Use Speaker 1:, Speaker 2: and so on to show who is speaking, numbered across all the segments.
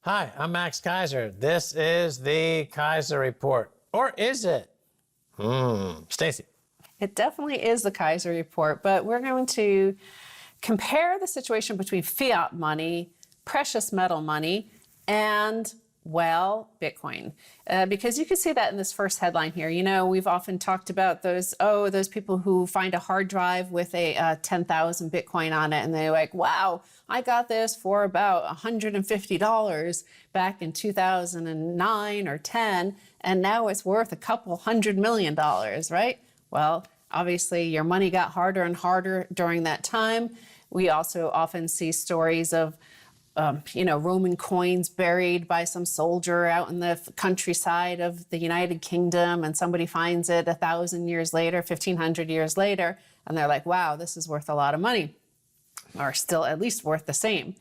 Speaker 1: Hi, I'm Max Kaiser. This is the Kaiser Report. Or is it? Stacy.
Speaker 2: It definitely is the Kaiser Report, but we're going to compare the situation between fiat money, precious metal money, and, well, Bitcoin. Because you can see that in this first headline here. You know, we've often talked about those people who find a hard drive with a 10,000 Bitcoin on it, and they're like, wow, I got this for about $150 back in 2009 or 10, and now it's worth a couple $100 million, right? Well, obviously, your money got harder and harder during that time. We also often see stories of Roman coins buried by some soldier out in the countryside of the United Kingdom, and somebody finds it 1,000 years later, 1,500 years later, and they're like, wow, this is worth a lot of money, or still at least worth the same.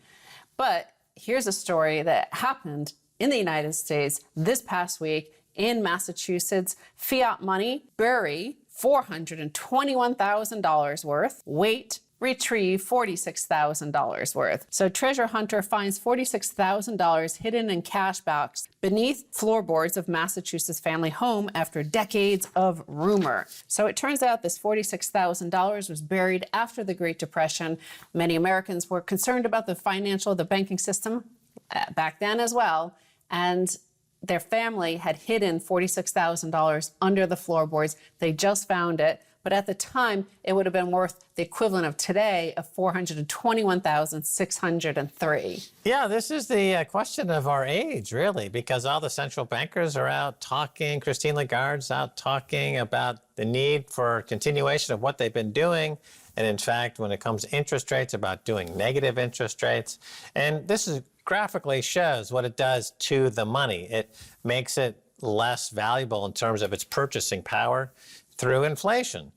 Speaker 2: But here's a story that happened in the United States this past week in Massachusetts. Fiat money, bury $421,000 worth, wait, retrieve $46,000 worth. So treasure hunter finds $46,000 hidden in cash box beneath floorboards of Massachusetts family home after decades of rumor. So it turns out this $46,000 was buried after the Great Depression. Many Americans were concerned about the banking system back then as well. And their family had hidden $46,000 under the floorboards. They just found it. But at the time, it would have been worth the equivalent of today of $421,603.
Speaker 1: Yeah, this is the question of our age, really, because all the central bankers are out talking. Christine Lagarde's out talking about the need for continuation of what they've been doing. And in fact, when it comes to interest rates, about doing negative interest rates. And this is graphically shows what it does to the money. It makes it less valuable in terms of its purchasing power through inflation.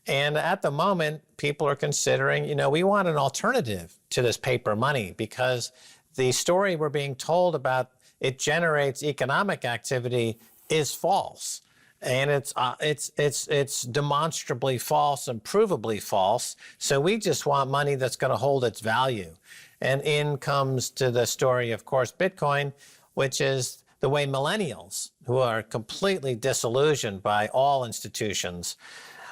Speaker 1: And at the moment, people are considering, we want an alternative to this paper money, because the story we're being told about it generates economic activity is false. And it's demonstrably false and provably false. So we just want money that's going to hold its value. And in comes to the story, of course, Bitcoin, which is the way millennials, who are completely disillusioned by all institutions,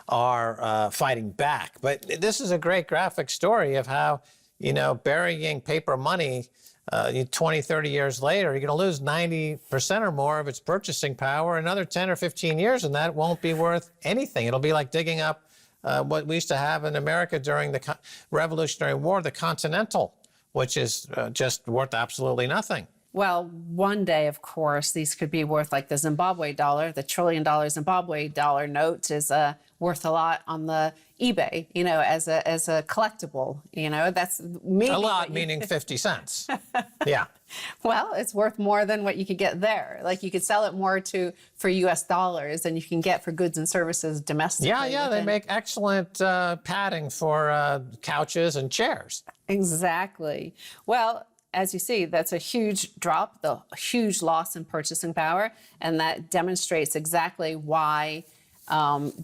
Speaker 1: are fighting back. But this is a great graphic story of how, burying paper money 20, 30 years later, you're going to lose 90% or more of its purchasing power another 10 or 15 years, and that won't be worth anything. It'll be like digging up what we used to have in America during the Revolutionary War, the Continental, which is just worth absolutely nothing.
Speaker 2: Well, one day, of course, these could be worth like the Zimbabwe dollar. The $1 trillion Zimbabwe dollar note is worth a lot on the eBay, as a collectible. That's maybe
Speaker 1: a lot, meaning 50 cents. Yeah.
Speaker 2: Well, it's worth more than what you could get there. Like you could sell it more for U.S. dollars than you can get for goods and services domestically.
Speaker 1: Yeah, they make excellent padding for couches and chairs.
Speaker 2: Exactly. Well, as you see, that's a huge drop, the huge loss in purchasing power, and that demonstrates exactly why,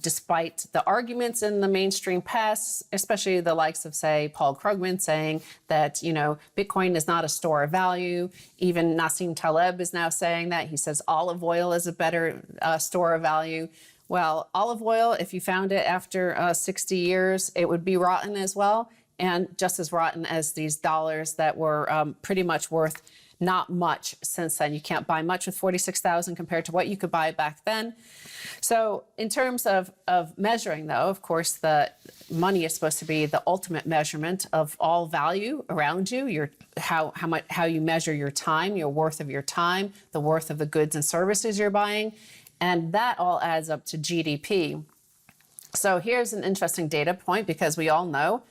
Speaker 2: despite the arguments in the mainstream press, especially the likes of, say, Paul Krugman saying that, Bitcoin is not a store of value. Even Nassim Taleb is now saying that. He says olive oil is a better store of value. Well, olive oil, if you found it after 60 years, it would be rotten as well, and just as rotten as these dollars that were pretty much worth not much since then. You can't buy much with 46,000 compared to what you could buy back then. So in terms of measuring, though, of course, the money is supposed to be the ultimate measurement of all value around you, how you measure your time, your worth of your time, the worth of the goods and services you're buying, and that all adds up to GDP. So here's an interesting data point, because we all know,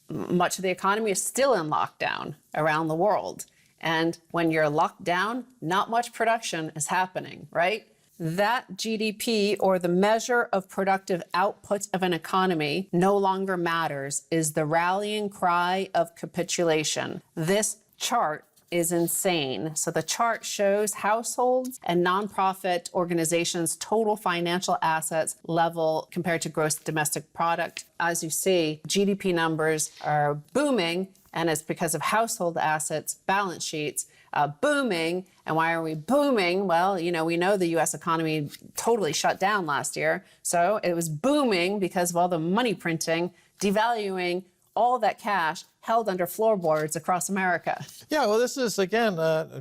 Speaker 2: much of the economy is still in lockdown around the world. And when you're locked down, not much production is happening, right? That GDP, or the measure of productive output of an economy, no longer matters, is the rallying cry of capitulation. This chart is insane. So the chart shows households and nonprofit organizations' total financial assets level compared to gross domestic product. As you see, GDP numbers are booming, and it's because of household assets, balance sheets, booming. And why are we booming? Well, we know the U.S. economy totally shut down last year. So it was booming because of all the money printing, devaluing, all that cash held under floorboards across America.
Speaker 1: Yeah, well, this is, again,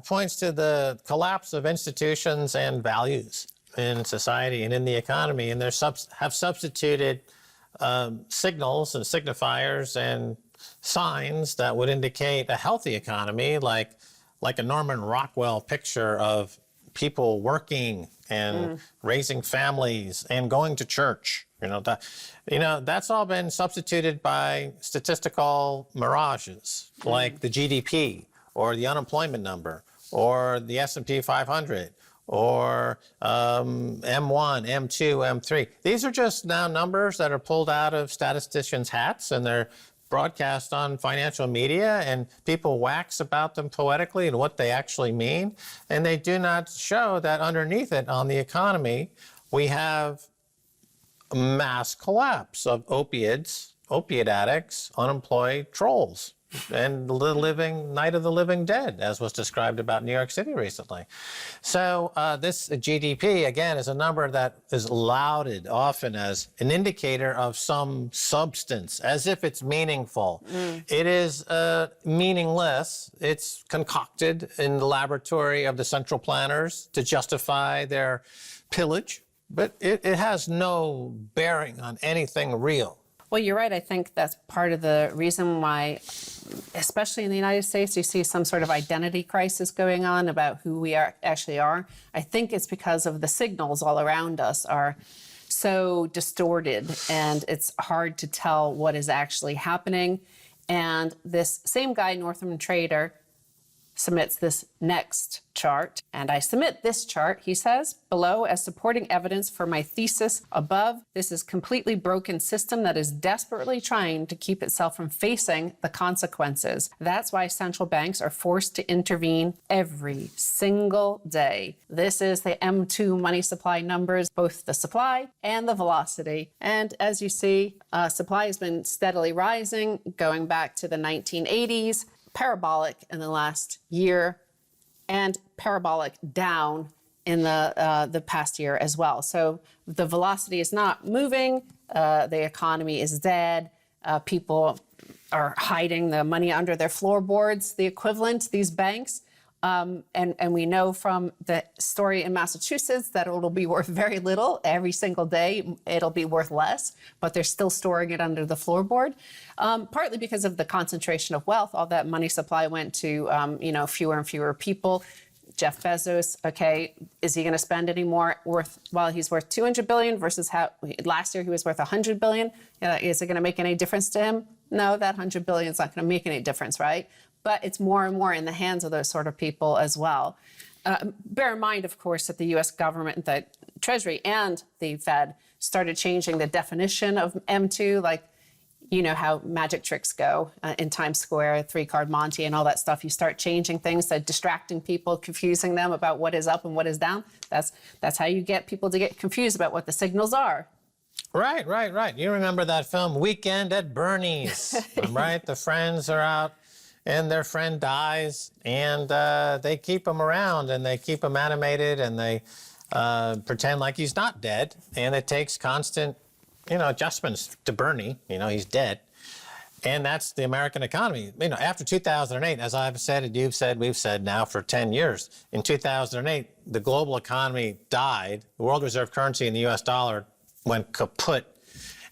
Speaker 1: points to the collapse of institutions and values in society and in the economy. And they have substituted signals and signifiers and signs that would indicate a healthy economy, like a Norman Rockwell picture of people working and raising families and going to church. That's all been substituted by statistical mirages like the GDP or the unemployment number or the S&P 500 or M1, M2, M3. These are just now numbers that are pulled out of statisticians' hats, and they're broadcast on financial media, and people wax about them poetically and what they actually mean. And they do not show that underneath it on the economy, we have a mass collapse of opiate addicts, unemployed trolls, and the night of the living dead, as was described about New York City recently. So this GDP, again, is a number that is lauded often as an indicator of some substance, as if it's meaningful. It is meaningless. It's concocted in the laboratory of the central planners to justify their pillage, but it has no bearing on anything real.
Speaker 2: Well, you're right. I think that's part of the reason why, especially in the United States, you see some sort of identity crisis going on about who we actually are. I think it's because of the signals all around us are so distorted, and it's hard to tell what is actually happening. And this same guy, Northam Trader, submits this next chart. And I submit this chart, he says, below as supporting evidence for my thesis above. This is completely broken system that is desperately trying to keep itself from facing the consequences. That's why central banks are forced to intervene every single day. This is the M2 money supply numbers, both the supply and the velocity. And as you see, supply has been steadily rising, going back to the 1980s. Parabolic in the last year, and parabolic down in the past year as well. So the velocity is not moving. The economy is dead. People are hiding the money under their floorboards, the equivalent, these banks. And we know from the story in Massachusetts that it'll be worth very little. Every single day, it'll be worth less, but they're still storing it under the floorboard, partly because of the concentration of wealth. All that money supply went to, fewer and fewer people. Jeff Bezos, okay, is he going to spend any more he's worth 200 billion versus last year he was worth 100 billion? Is it going to make any difference to him? No, that 100 billion is not going to make any difference, right? But it's more and more in the hands of those sort of people as well. Bear in mind, of course, that the U.S. government, the Treasury, and the Fed started changing the definition of M2, like, how magic tricks go in Times Square, three-card Monte and all that stuff. You start changing things, distracting people, confusing them about what is up and what is down. That's how you get people to get confused about what the signals are.
Speaker 1: Right. You remember that film, Weekend at Bernie's, right? The friends are out, and their friend dies, and they keep him around, and they keep him animated, and they pretend like he's not dead. And it takes constant, adjustments to Bernie. He's dead. And that's the American economy. After 2008, as I've said, and you've said, we've said now for 10 years, in 2008, the global economy died. The world reserve currency in the U.S. dollar went kaput.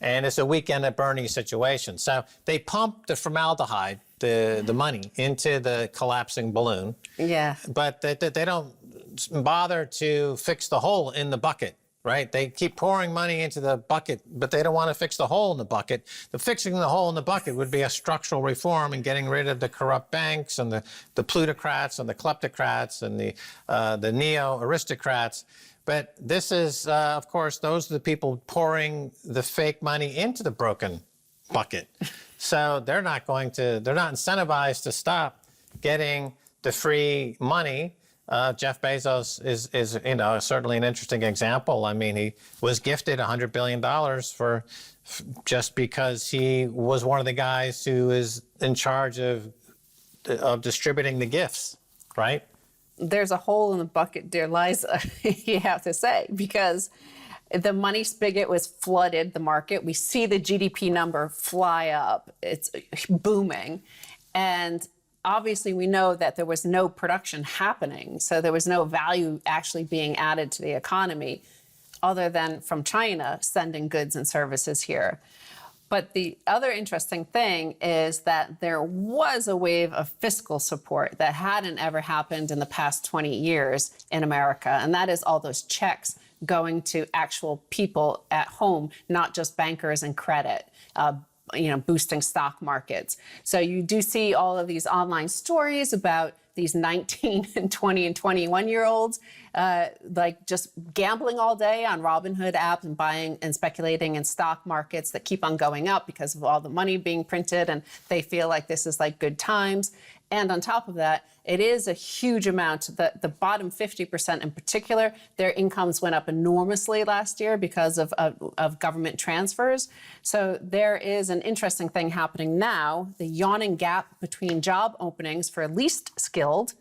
Speaker 1: And it's a Weekend at Bernie's situation. So they pump the formaldehyde, the money, into the collapsing balloon. Yeah. But they don't bother to fix the hole in the bucket, right? They keep pouring money into the bucket, but they don't want to fix the hole in the bucket. The fixing the hole in the bucket would be a structural reform and getting rid of the corrupt banks and the plutocrats and the kleptocrats and the neo-aristocrats. But this is, of course, those are the people pouring the fake money into the broken bucket. So they're not incentivized to stop getting the free money. Jeff Bezos is certainly an interesting example. I mean, he was gifted $100 billion just because he was one of the guys who is in charge of distributing the gifts, right?
Speaker 2: there's a hole in the bucket, dear Liza, you have to say, because the money spigot was flooded the market. We see the GDP number fly up. It's booming. And obviously, we know that there was no production happening. So there was no value actually being added to the economy other than from China sending goods and services here. But the other interesting thing is that there was a wave of fiscal support that hadn't ever happened in the past 20 years in America. And that is all those checks going to actual people at home, not just bankers and credit, boosting stock markets. So you do see all of these online stories about these 19 and 20 and 21-year-olds like just gambling all day on Robinhood apps and buying and speculating in stock markets that keep on going up because of all the money being printed, and they feel like this is like good times. And on top of that, it is a huge amount. The bottom 50% in particular, their incomes went up enormously last year because of government transfers. So there is an interesting thing happening now. The yawning gap between job openings for least skilled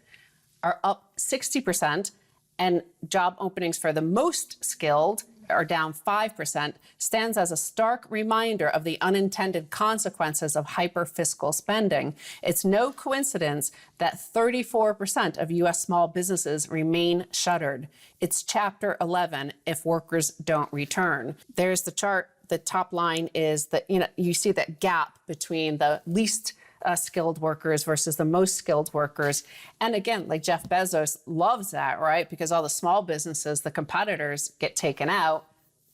Speaker 2: are up 60%, and job openings for the most skilled are down 5%, stands as a stark reminder of the unintended consequences of hyper-fiscal spending. It's no coincidence that 34% of U.S. small businesses remain shuttered. It's Chapter 11 if workers don't return. There's the chart. The top line is that, you see that gap between the least skilled workers versus the most skilled workers. And again, like Jeff Bezos loves that, right? Because all the small businesses, the competitors, get taken out.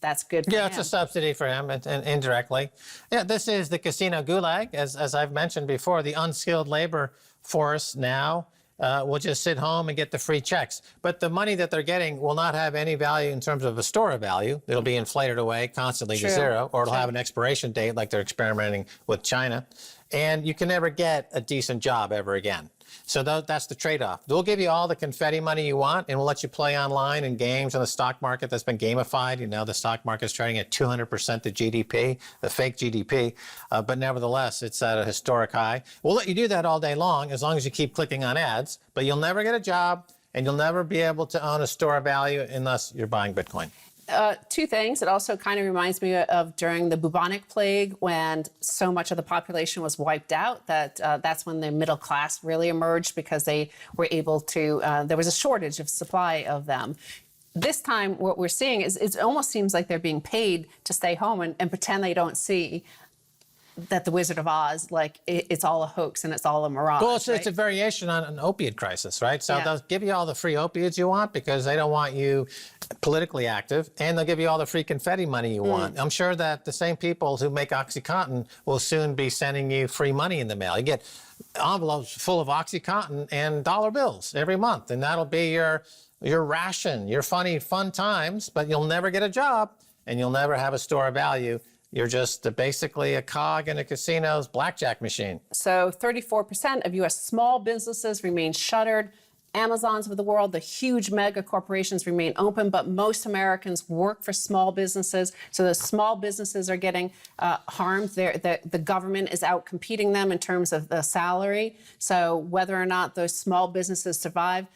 Speaker 2: That's good for him.
Speaker 1: Yeah, it's a subsidy for him and indirectly. Yeah, this is the casino gulag. As I've mentioned before, the unskilled labor force now will just sit home and get the free checks. But the money that they're getting will not have any value in terms of a store value. It'll be inflated away constantly to zero, or it'll have an expiration date like they're experimenting with China. And you can never get a decent job ever again. So that's the trade-off. We'll give you all the confetti money you want, and we'll let you play online and games on the stock market that's been gamified. The stock market's trading at 200% the GDP, the fake GDP. But nevertheless, it's at a historic high. We'll let you do that all day long as you keep clicking on ads. But you'll never get a job, and you'll never be able to own a store of value unless you're buying Bitcoin.
Speaker 2: Two things. It also kind of reminds me of during the bubonic plague, when so much of the population was wiped out, that's when the middle class really emerged, because they were able to, there was a shortage of supply of them. This time, what we're seeing is it almost seems like they're being paid to stay home and pretend they don't see that the Wizard of Oz, it's all a hoax and it's all a mirage.
Speaker 1: Well, it's a variation on an opiate crisis, right? So they'll give you all the free opiates you want because they don't want you politically active, and they'll give you all the free confetti money you want. I'm sure that the same people who make OxyContin will soon be sending you free money in the mail. You get envelopes full of OxyContin and dollar bills every month, and that'll be your ration, your fun times, but you'll never get a job and you'll never have a store of value. You're just basically a cog in a casino's blackjack machine.
Speaker 2: So 34% of U.S. small businesses remain shuttered. Amazons of the world, the huge mega corporations, remain open, but most Americans work for small businesses. So the small businesses are getting harmed. The government is out competing them in terms of the salary. So whether or not those small businesses survive,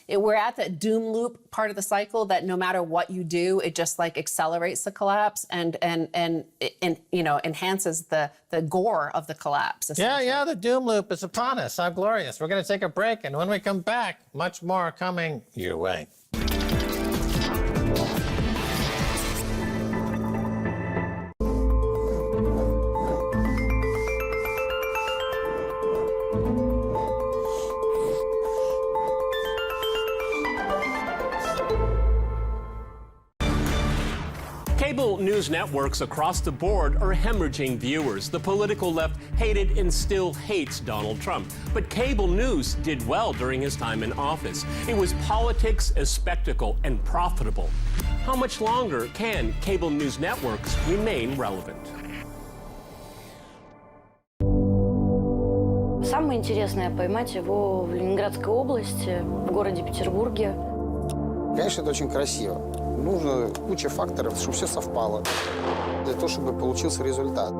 Speaker 2: we're at that doom loop part of the cycle that no matter what you do, it just accelerates the collapse and enhances the gore of the collapse.
Speaker 1: Yeah, the doom loop is upon us. I'm glorious. We're going to take a break, and when we come back, much more coming your way.
Speaker 3: Cable news networks across the board are hemorrhaging viewers. The political left hated and still hates Donald Trump. But cable news did well during his time in office. It was politics as spectacle and profitable. How much longer can cable news networks remain relevant?
Speaker 4: Самое интересное — поймать его в Ленинградской области, в городе Петербурге.
Speaker 5: Конечно, это очень красиво. Нужно куча факторов, чтобы все совпало, для того, чтобы получился результат.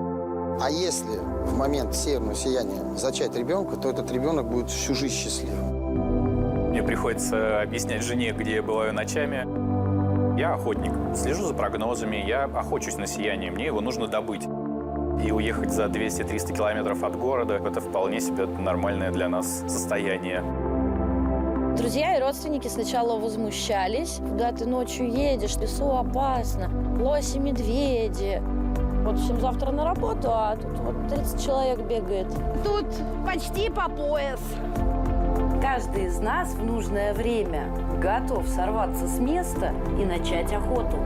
Speaker 5: А если в момент северного сияния зачать ребенка, то этот ребенок будет всю жизнь счастливым.
Speaker 6: Мне приходится объяснять жене, где я бываю ночами. Я охотник, слежу за прогнозами, я охочусь на сияние, мне его нужно добыть. И уехать за 200-300 километров от города – это вполне себе нормальное для нас состояние.
Speaker 4: Друзья и родственники сначала возмущались. Куда ты ночью едешь, в лесу опасно, лоси, медведи. Вот всем завтра на работу, а тут вот 30 человек бегает.
Speaker 7: Тут почти по пояс.
Speaker 4: Каждый из нас в нужное время готов сорваться с места и начать охоту.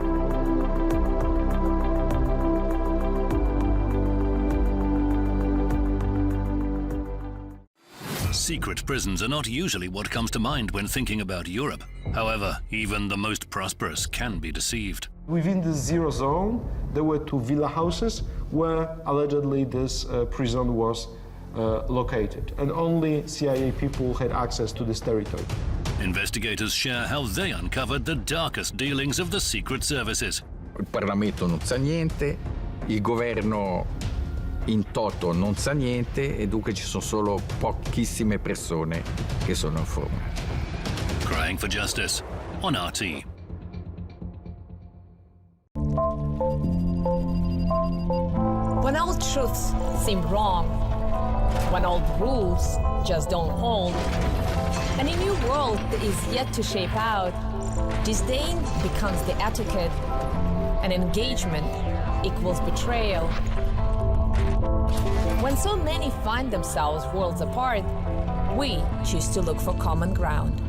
Speaker 8: Secret prisons are not usually what comes to mind when thinking about Europe. However, even the most prosperous can be deceived.
Speaker 9: Within the zero zone, there were 2 villa houses where allegedly this prison was located, and only CIA people had access to this territory.
Speaker 8: Investigators share how they uncovered the darkest dealings of the secret services.
Speaker 10: Il Parlamento non sa niente, il governo in toto non sa niente e dunque ci sono solo pochissime persone che sono informate.
Speaker 8: Crying for justice on RT.
Speaker 7: When old truths seem wrong, when old rules just don't hold, and a new world is yet to shape out, disdain becomes the etiquette, and engagement equals betrayal. When so many find themselves worlds apart, we choose to look for common ground.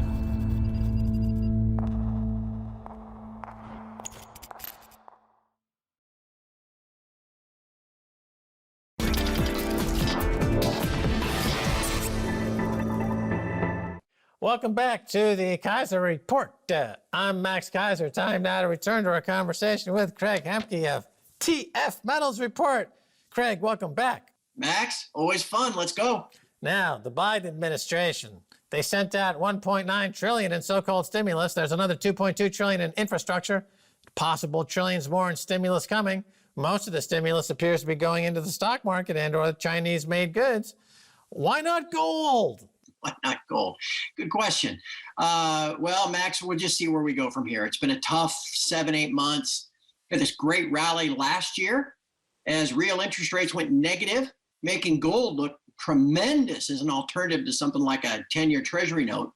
Speaker 1: Welcome back to the Kaiser Report. I'm Max Kaiser. Time now to return to our conversation with Craig Hemke of TF Metals Report. Craig, welcome back.
Speaker 11: Max, always fun. Let's go.
Speaker 1: Now, the Biden administration, they sent out $1.9 trillion in so-called stimulus. There's another $2.2 trillion in infrastructure, possible trillions more in stimulus coming. Most of the stimulus appears to be going into the stock market and or Chinese-made goods. Why not gold?
Speaker 11: Why not gold? Good question. Well, Max, we'll just see where we go from here. It's been a tough 7-8 months. We had this great rally last year as real interest rates went negative, making gold look tremendous as an alternative to something like a 10-year Treasury note.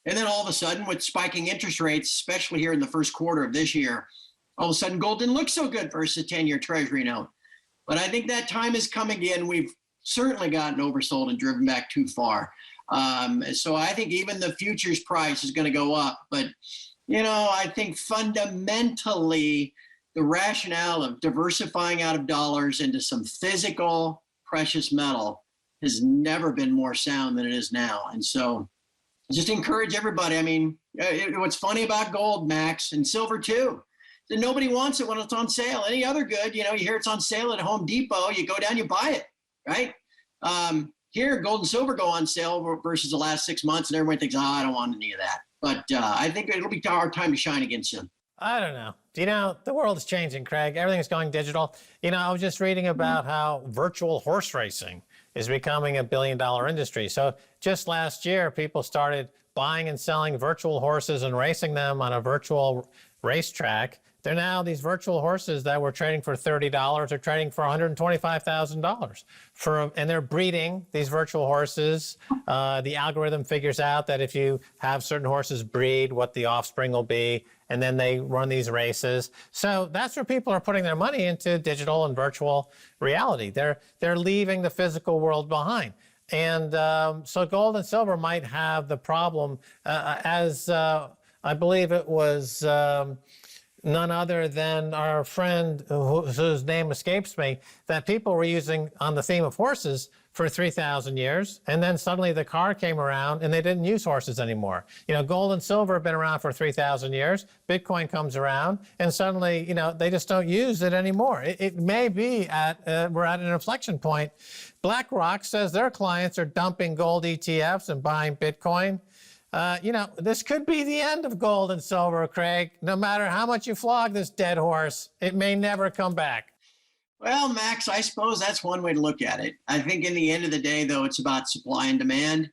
Speaker 11: And then all of a sudden, with spiking interest rates, especially here in the first quarter of this year, all of a sudden gold didn't look so good versus a 10-year Treasury note. But I think that time has come again. We've certainly gotten oversold and driven back too far. So I think even the futures price is going to go up. But, you know, I think fundamentally the rationale of diversifying out of dollars into some physical precious metal has never been more sound than it is now. And so just encourage everybody. I mean, what's funny about gold, Max, and silver too, that nobody wants it when it's on sale. Any other good, you know, you hear it's on sale at Home Depot, you go down, you buy it, right? Here, gold and silver go on sale versus the last 6 months, and everyone thinks, I don't want any of that. But I think it'll be our time to shine again soon.
Speaker 1: I don't know. You know, the world is changing, Craig. Everything's going digital. You know, I was just reading about how virtual horse racing is becoming a billion-dollar industry. So just last year, people started buying and selling virtual horses and racing them on a virtual racetrack. They're now these virtual horses that were trading for $30 are trading for $125,000. And they're breeding these virtual horses. The algorithm figures out that if you have certain horses breed, what the offspring will be, and then they run these races. So that's where people are putting their money into digital and virtual reality. They're leaving the physical world behind. And so gold and silver might have the problem as I believe it was none other than our friend whose name escapes me, that people were using on the theme of horses for 3,000 years. And then suddenly the car came around and they didn't use horses anymore. You know, gold and silver have been around for 3,000 years. Bitcoin comes around and suddenly, you know, they just don't use it anymore. It may be we're at an inflection point. BlackRock says their clients are dumping gold ETFs and buying Bitcoin. You know, this could be the end of gold and silver, Craig. No matter how much you flog this dead horse, it may never come back.
Speaker 11: Well, Max, I suppose that's one way to look at it. I think in the end of the day, though, it's about supply and demand.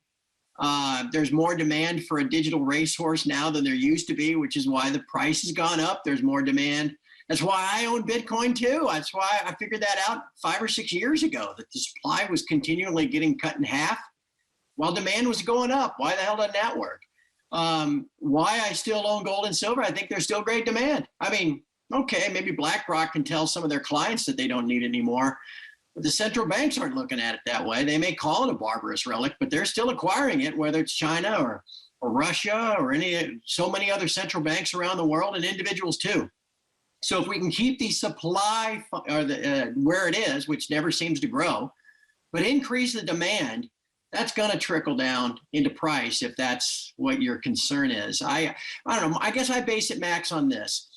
Speaker 11: There's more demand for a digital racehorse now than there used to be, which is why the price has gone up. There's more demand. That's why I own Bitcoin too. That's why I figured that out 5 or 6 years ago, that the supply was continually getting cut in half while demand was going up. Why the hell doesn't that work? Why I still own gold and silver, I think there's still great demand. I mean, okay, maybe BlackRock can tell some of their clients that they don't need it anymore, but the central banks aren't looking at it that way. They may call it a barbarous relic, but they're still acquiring it, whether it's China or Russia or so many other central banks around the world, and individuals too. So if we can keep the supply where it is, which never seems to grow, but increase the demand, that's going to trickle down into price if that's what your concern is. I don't know. I guess I base it, Max, on this.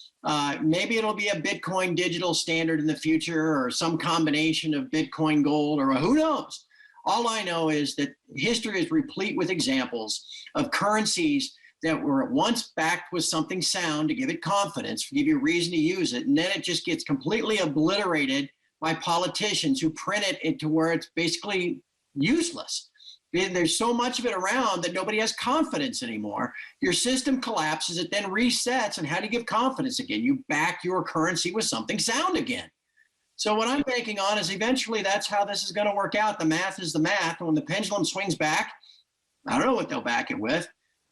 Speaker 11: Maybe it'll be a Bitcoin digital standard in the future, or some combination of Bitcoin gold, or who knows. All I know is that history is replete with examples of currencies that were at once backed with something sound to give it confidence, to give you a reason to use it, and then it just gets completely obliterated by politicians who print it into where it's basically useless. There's so much of it around that nobody has confidence anymore. Your system collapses, it then resets, and how do you give confidence again? You back your currency with something sound again. So what I'm banking on is eventually that's how this is going to work out. The math is the math, and when the pendulum swings back, I don't know what they'll back it with.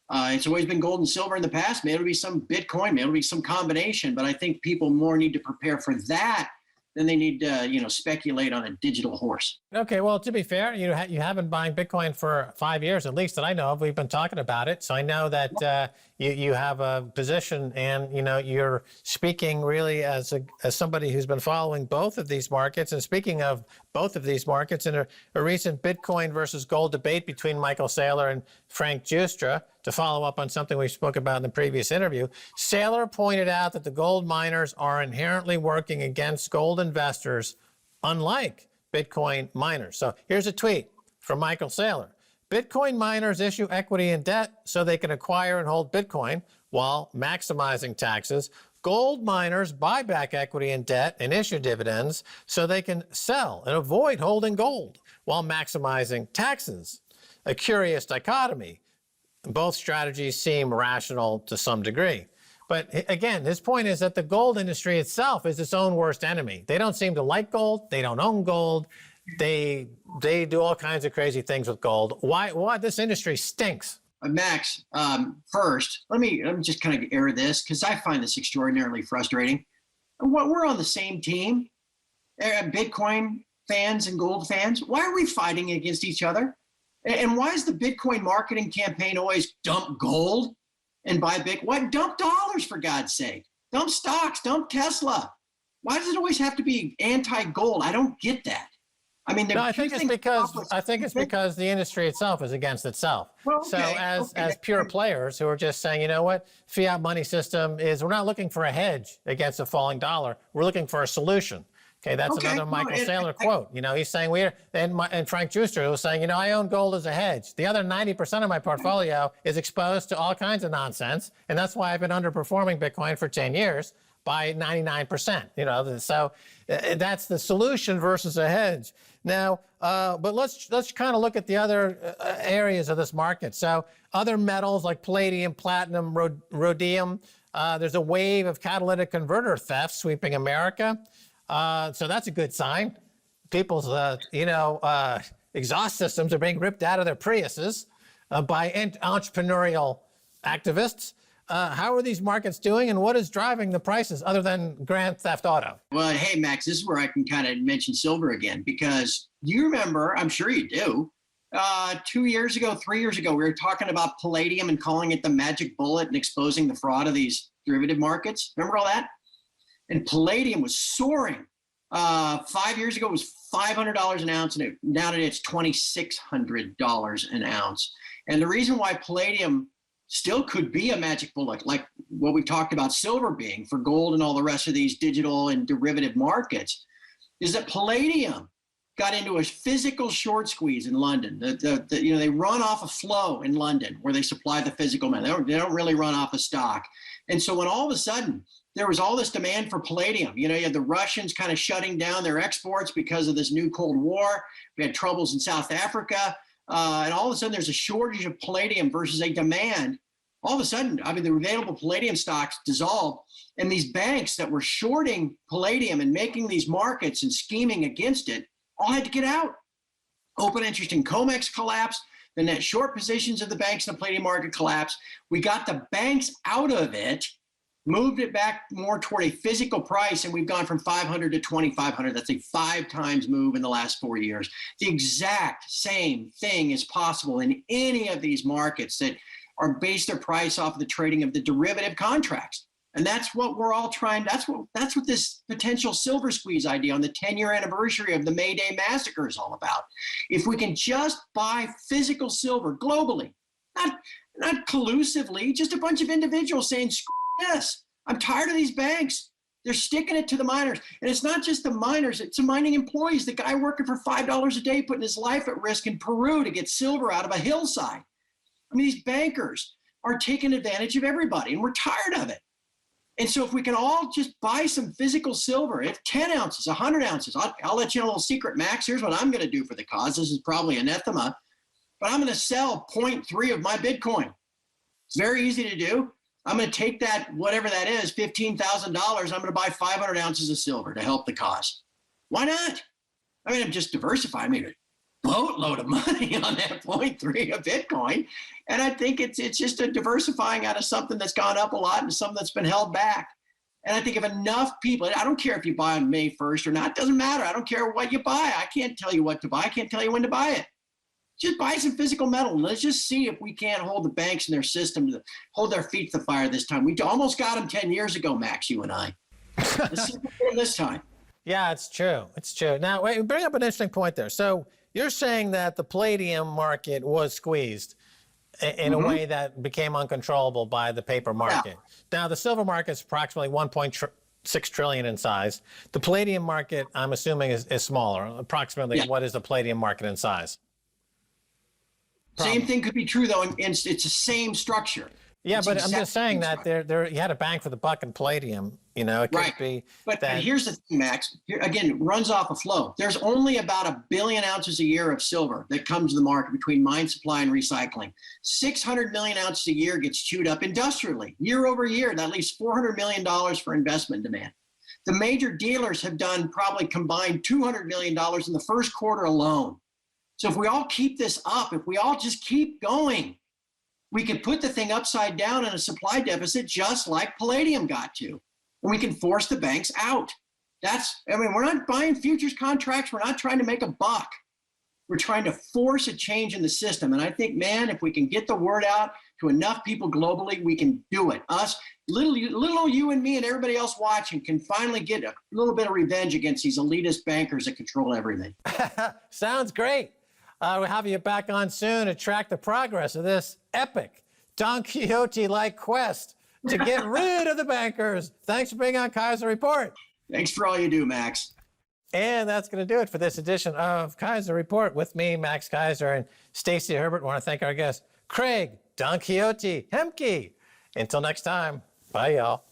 Speaker 11: It's always been gold and silver in the past. Maybe it'll be some Bitcoin, maybe it'll be some combination, but I think people more need to prepare for that than they need to, speculate on a digital horse.
Speaker 1: Okay, well, to be fair, you have been buying Bitcoin for 5 years, at least that I know of. We've been talking about it, so I know that you have a position, and you're speaking really as somebody who's been following both of these markets. And speaking of both of these markets, in a recent Bitcoin versus gold debate between Michael Saylor and Frank Giustra, to follow up on something we spoke about in the previous interview, Saylor pointed out that the gold miners are inherently working against gold investors, unlike Bitcoin miners. So here's a tweet from Michael Saylor. Bitcoin miners issue equity and debt so they can acquire and hold Bitcoin while maximizing taxes. Gold miners buy back equity and debt and issue dividends so they can sell and avoid holding gold while maximizing taxes. A curious dichotomy. Both strategies seem rational to some degree. But again, his point is that the gold industry itself is its own worst enemy. They don't seem to like gold. They don't own gold. They do all kinds of crazy things with gold. Why this industry stinks?
Speaker 11: Max, first, let me just kind of air this, because I find this extraordinarily frustrating. We're on the same team, Bitcoin fans and gold fans. Why are we fighting against each other? And why is the Bitcoin marketing campaign always dump gold and buy Bitcoin? Why dump dollars, for God's sake? Dump stocks, dump Tesla. Why does it always have to be anti-gold? I don't get that. I mean,
Speaker 1: no, I think it's because the industry itself is against itself.
Speaker 11: Well, okay,
Speaker 1: so as pure players who are just saying, you know what, fiat money system is, we're not looking for a hedge against a falling dollar. We're looking for a solution. Okay, that's another Michael Saylor quote. He's saying and Frank Giustra was saying, I own gold as a hedge. The other 90% of my portfolio is exposed to all kinds of nonsense, and that's why I've been underperforming Bitcoin for 10 years by 99%. So that's the solution versus a hedge. Now, but let's kind of look at the other areas of this market. So other metals like palladium, platinum, rhodium. There's a wave of catalytic converter theft sweeping America. So that's a good sign. People's, exhaust systems are being ripped out of their Priuses by entrepreneurial activists. How are these markets doing, and what is driving the prices other than Grand Theft Auto?
Speaker 11: Well, hey, Max, this is where I can kind of mention silver again, because you remember, I'm sure you do, 2 years ago, 3 years ago, we were talking about palladium and calling it the magic bullet and exposing the fraud of these derivative markets. Remember all that? And palladium was soaring. 5 years ago, it was $500 an ounce, and now today it's $2,600 an ounce. And the reason why palladium still could be a magic bullet, like what we talked about silver being for gold and all the rest of these digital and derivative markets, is that palladium got into a physical short squeeze in London. They run off a flow in London where they supply the physical metal. They don't really run off a stock. And so when all of a sudden there was all this demand for palladium, you had the Russians kind of shutting down their exports because of this new Cold War. We had troubles in South Africa. and all of a sudden there's a shortage of palladium versus a demand, all of a sudden, I mean, the available palladium stocks dissolved, and these banks that were shorting palladium and making these markets and scheming against it all had to get out. Open interest in COMEX collapsed. The net short positions of the banks in the palladium market collapsed. We got the banks out of it, moved it back more toward a physical price, and we've gone from 500 to 2,500. That's a 5 times move in the last 4 years. The exact same thing is possible in any of these markets that are based their price off of the trading of the derivative contracts. And that's what we're all trying. That's what this potential silver squeeze idea on the 10-year anniversary of the May Day massacre is all about. If we can just buy physical silver globally, not collusively, just a bunch of individuals saying, screw this, I'm tired of these banks. They're sticking it to the miners. And it's not just the miners, it's the mining employees, the guy working for $5 a day, putting his life at risk in Peru to get silver out of a hillside. I mean, these bankers are taking advantage of everybody, and we're tired of it. And so if we can all just buy some physical silver, if 10 ounces, 100 ounces, I'll let you know a little secret, Max. Here's what I'm going to do for the cause. This is probably anathema, but I'm going to sell 0.3 of my Bitcoin. It's very easy to do. I'm going to take that, whatever that is, $15,000. I'm going to buy 500 ounces of silver to help the cause. Why not? I mean, I'm just diversifying. I made a boatload of money on that 0.3 of Bitcoin. And I think it's just a diversifying out of something that's gone up a lot and something that's been held back. And I think if enough people, I don't care if you buy on May 1st or not, doesn't matter. I don't care what you buy. I can't tell you what to buy. I can't tell you when to buy it. Just buy some physical metal. And let's just see if we can't hold the banks and their system to hold their feet to the fire this time. We almost got them 10 years ago, Max, you and I. Let's see if we get them this time.
Speaker 1: Yeah, it's true. It's true. Now, wait, bring up an interesting point there. So you're saying that the palladium market was squeezed in a way that became uncontrollable by the paper market. Yeah. Now, the silver market is approximately 1.6 trillion in size. The palladium market, I'm assuming, is smaller. Approximately, what is the palladium market in size?
Speaker 11: Same thing could be true, though, and it's the same structure.
Speaker 1: Yeah, but I'm just saying that there you had a bang for the buck in palladium. You know, it could be.
Speaker 11: But here's the thing, Max. Here, again, it runs off a flow. There's only about 1 billion ounces a year of silver that comes to the market between mine supply and recycling. 600 million ounces a year gets chewed up industrially. Year over year, that leaves $400 million for investment demand. The major dealers have done probably combined $200 million in the first quarter alone. So if we all keep this up, if we all just keep going, we could put the thing upside down in a supply deficit just like palladium got to. And we can force the banks out. We're not buying futures contracts. We're not trying to make a buck. We're trying to force a change in the system. And I think, man, if we can get the word out to enough people globally, we can do it. Us, little you and me and everybody else watching can finally get a little bit of revenge against these elitist bankers that control everything.
Speaker 1: Sounds great. We'll have you back on soon to track the progress of this epic Don Quixote-like quest to get rid of the bankers. Thanks for being on Kaiser Report.
Speaker 11: Thanks for all you do, Max.
Speaker 1: And that's going to do it for this edition of Kaiser Report with me, Max Kaiser, and Stacey Herbert. I want to thank our guest, Craig Don Quixote Hemke. Until next time, bye, y'all.